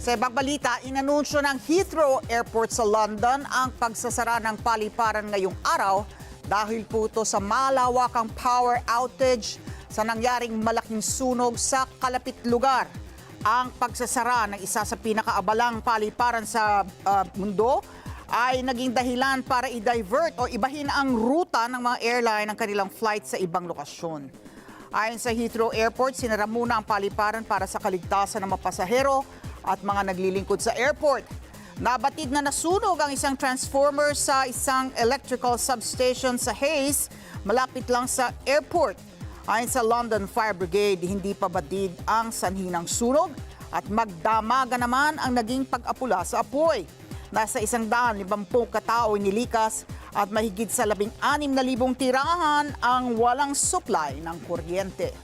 Sa ibang balita, inanunsyo ng Heathrow Airport sa London ang pagsasara ng paliparan ngayong araw dahil po ito sa malawakang power outage sa nangyaring malaking sunog sa kalapit lugar. Ang pagsasara ng isa sa pinakaabalang paliparan sa mundo ay naging dahilan para i-divert o ibahin ang ruta ng mga airline ng kanilang flight sa ibang lokasyon. Ayon sa Heathrow Airport, sinara muna ang paliparan para sa kaligtasan ng mga pasahero at mga naglilingkod sa airport. Nabatid na nasunog ang isang transformer sa isang electrical substation sa Hayes, malapit lang sa airport. Ayon sa London Fire Brigade, hindi pa batid ang sanhi ng sunog at magdamaga naman ang naging pag-apula sa apoy. Nasa 150 katao inilikas at mahigit sa 16,000 tirahan ang walang supply ng kuryente.